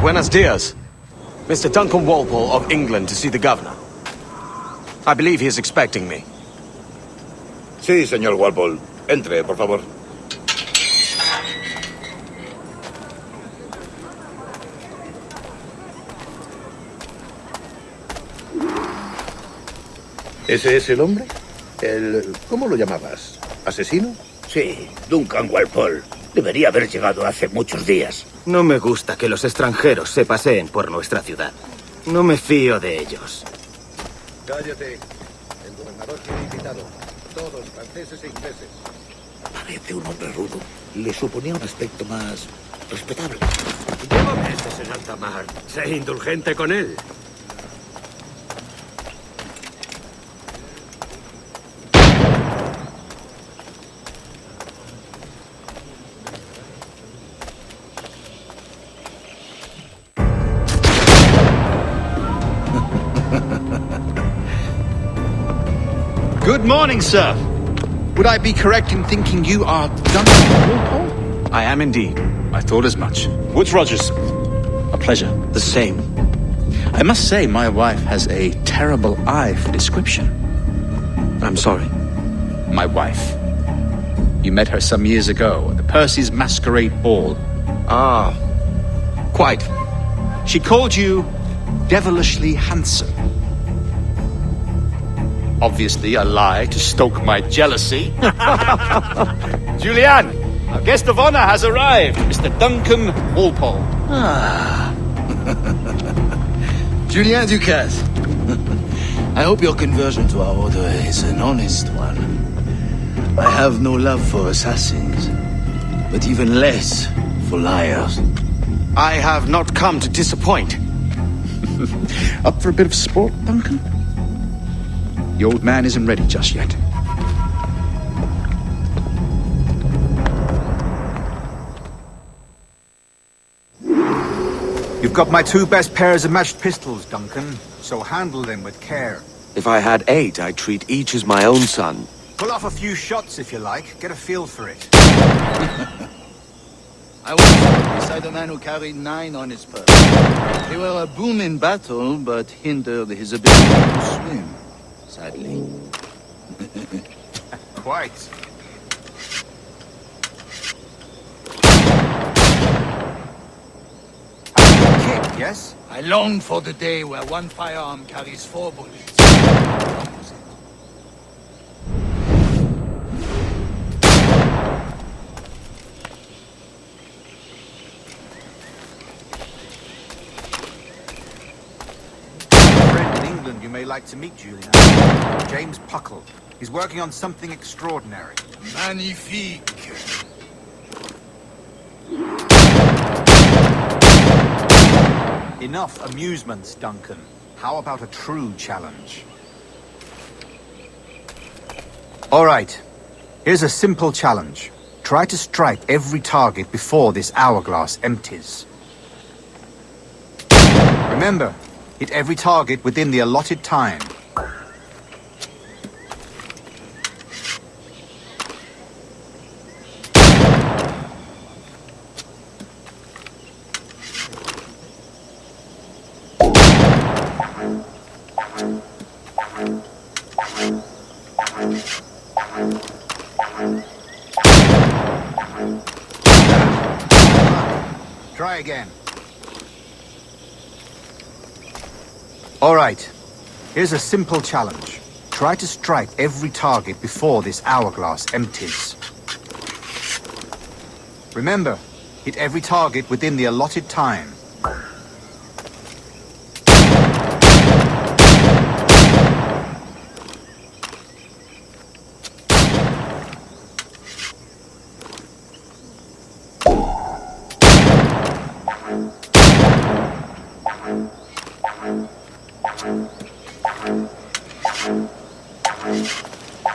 Buenos dias. Mr. Duncan Walpole of England to see the governor. I believe he is expecting me. Sí, señor Walpole. Entre, por favor. ¿Ese es el hombre? ¿Cómo lo llamabas? ¿Asesino? Sí, Duncan Walpole. Debería haber llegado hace muchos días. No me gusta que los extranjeros se paseen por nuestra ciudad. No me fío de ellos. Cállate. El gobernador tiene invitado. Todos, franceses e ingleses. Parece un hombre rudo. Le suponía un aspecto más respetable. Llévame a ese en alta mar. Sé indulgente con él. Good morning, sir. Would I be correct in thinking you are Duncan Walpole? I am indeed. I thought as much. Woods Rogers. A pleasure. The same. I must say, my wife has a terrible eye for description. I'm sorry. My wife. You met her some years ago at the Percy's Masquerade Ball. Ah, quite. She called you devilishly handsome. Obviously a lie to stoke my jealousy. Julianne, our guest of honor has arrived, Mr. Duncan Walpole. Ah. Julien Ducasse. I hope your conversion to our order is an honest one. I have no love for assassins, but even less for liars. I have not come to disappoint. Up for a bit of sport, Duncan? The old man isn't ready just yet. You've got my two best pairs of matched pistols, Duncan, so handle them with care. If I had 8, I'd treat each as my own son. Pull off a few shots if you like, get a feel for it. I was beside a man who carried 9 on his purse. They were a boon in battle, but hindered his ability to swim, sadly. Quite. Kick, yes? I long for the day where one firearm carries 4 bullets. Friend in England you may like to meet, Julian. James Puckle. He's working on something extraordinary. Magnifique. Enough amusements, Duncan. How about a true challenge? All right. Here's a simple challenge. Try to strike every target before this hourglass empties. Remember, hit every target within the allotted time. Try again. All right. Here's a simple challenge. Try to strike every target before this hourglass empties. Remember, hit every target within the allotted time.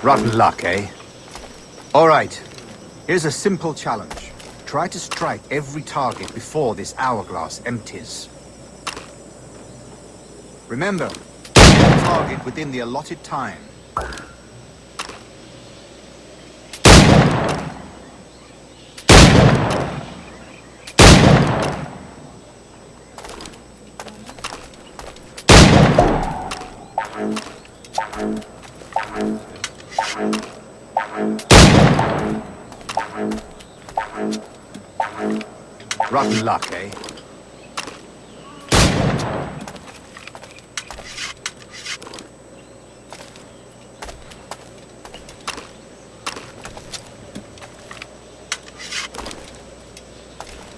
Rotten luck, eh? All right. Here's a simple challenge. Try to strike every target before this hourglass empties. Remember, hit the target within the allotted time. Rotten luck, eh?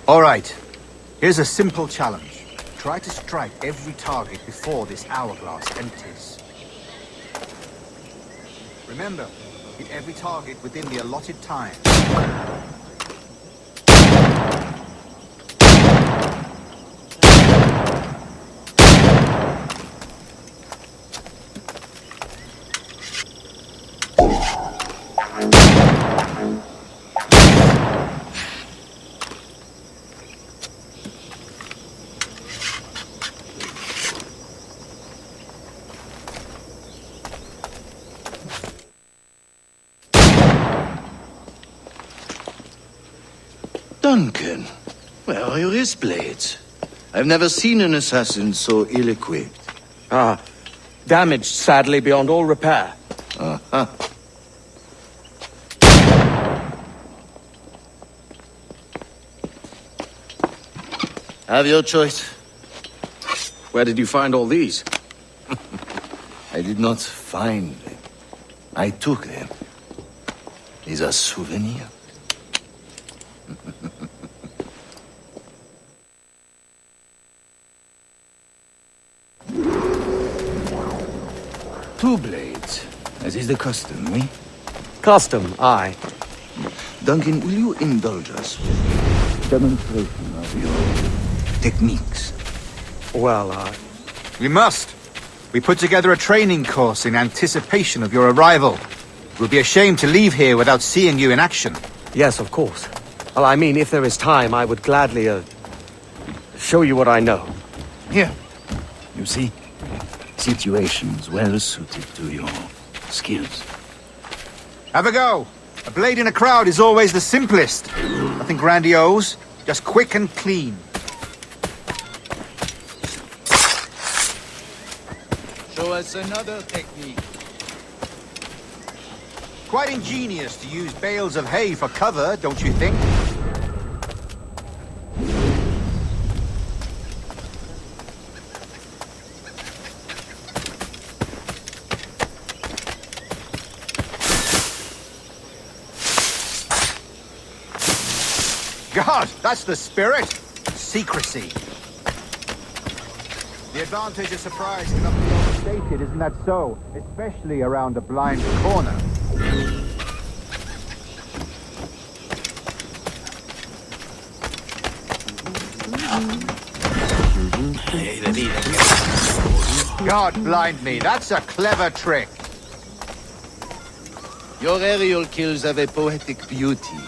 All right. Here's a simple challenge. Try to strike every target before this hourglass empties. Remember, hit every target within the allotted time. Duncan, where are your wrist blades? I've never seen an assassin so ill-equipped. Damaged, sadly, beyond all repair. Uh-huh. Have your choice. Where did you find all these? I did not find them. I took them. These are souvenirs. Two blades, as is the custom, eh? Custom, aye. Duncan, will you indulge us with a demonstration of your techniques? Well, We must. We put together a training course in anticipation of your arrival. It would be a shame to leave here without seeing you in action. yes, of course. Well, I mean, if there is time, I would gladly, show you what I know. Here, you see, situations well suited to your skills. Have a go. A blade in a crowd is always the simplest. Nothing grandiose, just quick and clean. Show us another technique. Quite ingenious to use bales of hay for cover, don't you think? God, that's the spirit! Secrecy. The advantage of surprise cannot be overstated, isn't that so? Especially around a blind corner. God blind me, that's a clever trick. Your aerial kills have a poetic beauty,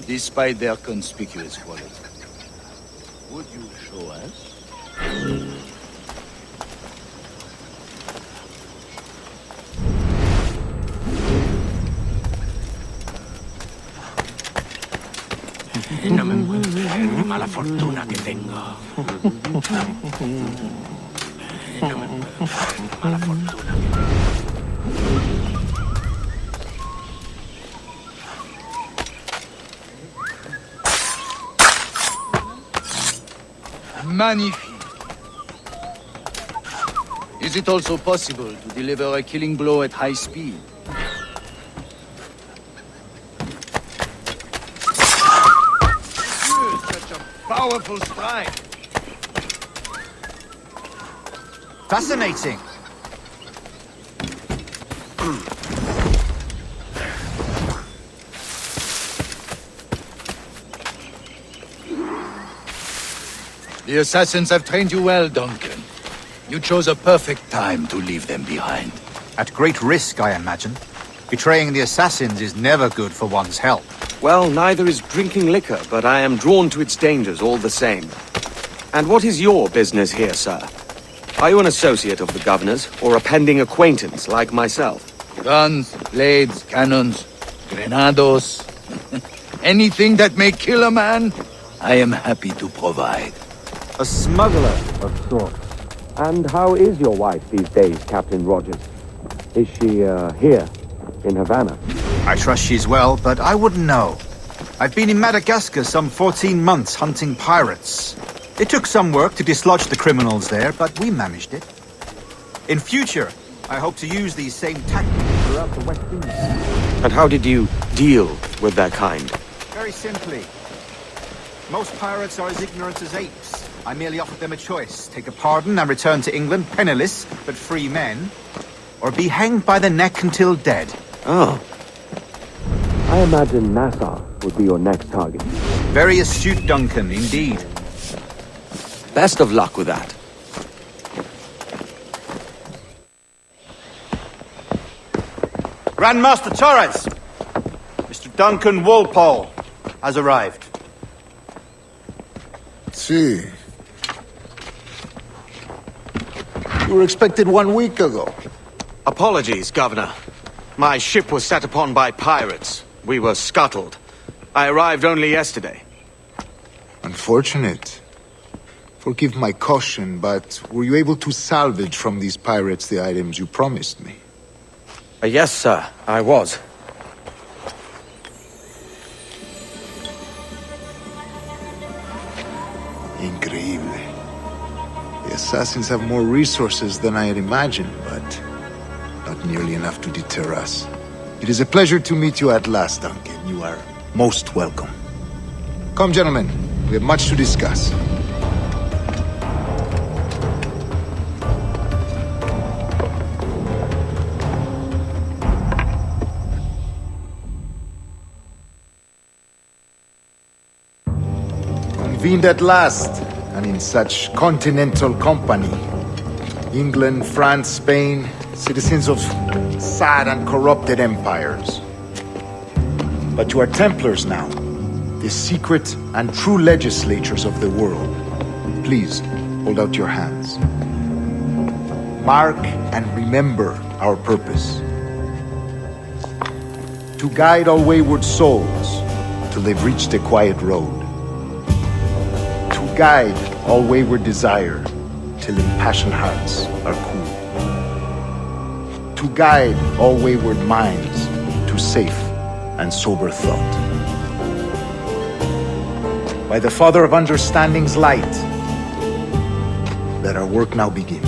despite their conspicuous quality. Would you show us? No me mueve, mala fortuna que tengo. No me mueve, mala fortuna que tengo. Magnifique. Is it also possible to deliver a killing blow at high speed? Powerful strike. Fascinating. The assassins have trained you well, Duncan. You chose a perfect time to leave them behind. At great risk, I imagine. Betraying the assassins is never good for one's health. Well, neither is drinking liquor, but I am drawn to its dangers all the same. And what is your business here, sir? Are you an associate of the governor's, or a pending acquaintance like myself? Guns, blades, cannons, grenados. Anything that may kill a man, I am happy to provide. A smuggler of sorts. And how is your wife these days, Captain Rogers? Is she, here, in Havana? I trust she's well, but I wouldn't know. I've been in Madagascar some 14 months hunting pirates. It took some work to dislodge the criminals there, but we managed it. In future, I hope to use these same tactics throughout the West Indies. And how did you deal with their kind? Very simply. Most pirates are as ignorant as apes. I merely offered them a choice. Take a pardon and return to England penniless, but free men. Or be hanged by the neck until dead. Oh. I imagine Nassau would be your next target. Very astute, Duncan, indeed. Best of luck with that. Grandmaster Torres! Mr. Duncan Walpole has arrived. See. You were expected 1 week ago. Apologies, Governor. My ship was set upon by pirates. We were scuttled. I arrived only yesterday. Unfortunate. Forgive my caution, but were you able to salvage from these pirates the items you promised me? Yes, sir, I was. Increíble. The assassins have more resources than I had imagined, but not nearly enough to deter us. It is a pleasure to meet you at last, Duncan. You are most welcome. Come, gentlemen. We have much to discuss. Convened at last, and in such continental company. England, France, Spain, citizens of sad and corrupted empires. But you are Templars now, the secret and true legislators of the world. Please, hold out your hands. Mark and remember our purpose. To guide all wayward souls till they've reached a quiet road. To guide all wayward desire till impassioned hearts are cool. To guide all wayward minds to safe and sober thought. By the Father of Understanding's light, let our work now begin.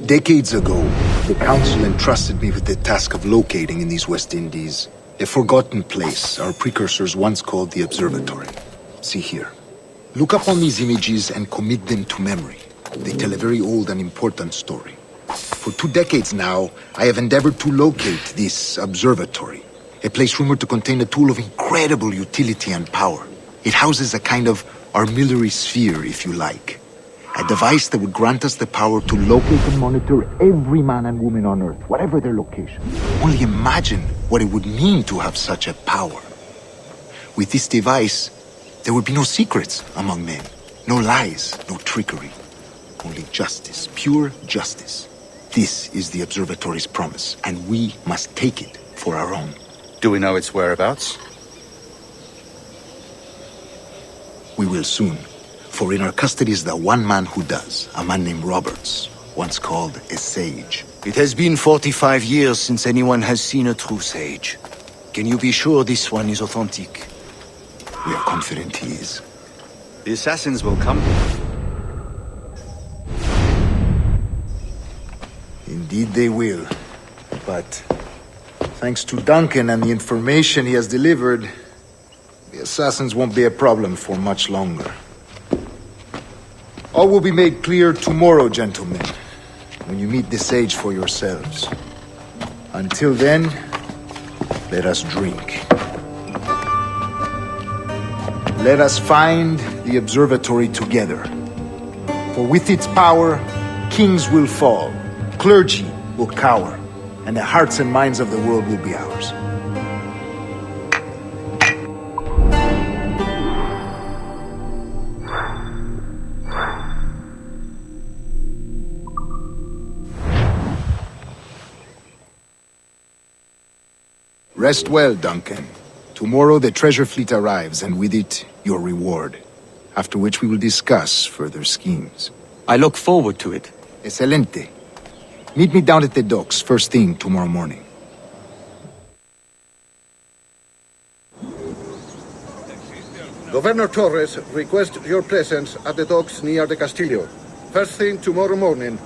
Decades ago, the Council entrusted me with the task of locating in these West Indies a forgotten place our precursors once called the Observatory. See here. Look up on these images and commit them to memory. They tell a very old and important story. For 2 decades now, I have endeavored to locate this observatory, a place rumored to contain a tool of incredible utility and power. It houses a kind of armillary sphere, if you like. A device that would grant us the power to locate and monitor every man and woman on Earth, whatever their location. Only imagine what it would mean to have such a power. With this device, there would be no secrets among men, no lies, no trickery. Only justice, pure justice. This is the observatory's promise, and we must take it for our own. Do we know its whereabouts? We will soon, for in our custody is the one man who does, a man named Roberts, once called a sage. It has been 45 years since anyone has seen a true sage. Can you be sure this one is authentic? We are confident he is. The assassins will come. Indeed they will. But thanks to Duncan and the information he has delivered, the assassins won't be a problem for much longer. All will be made clear tomorrow, gentlemen, when you meet the sage for yourselves. Until then, let us drink. Let us find the observatory together. For with its power, kings will fall, clergy will cower, and the hearts and minds of the world will be ours. Rest well, Duncan. Tomorrow the treasure fleet arrives, and with it, your reward. After which we will discuss further schemes. I look forward to it. Excelente. Meet me down at the docks first thing tomorrow morning. Governor Torres requests your presence at the docks near the Castillo. First thing tomorrow morning.